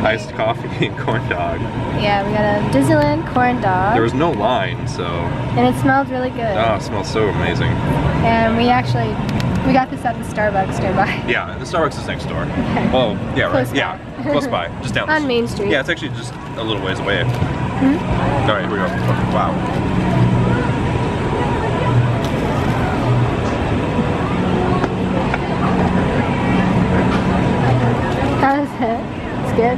iced coffee and corn dog. Yeah, we got a Disneyland corn dog. There was no line, so. And it smelled really good. Oh, it smells so amazing. And we got this at the Starbucks nearby. Yeah, the Starbucks is next door. Well, yeah, right. Close by. Yeah, close by, just down. On Main Street. Yeah, it's actually just a little ways away. All right, here we go. Wow. How is it? It's good?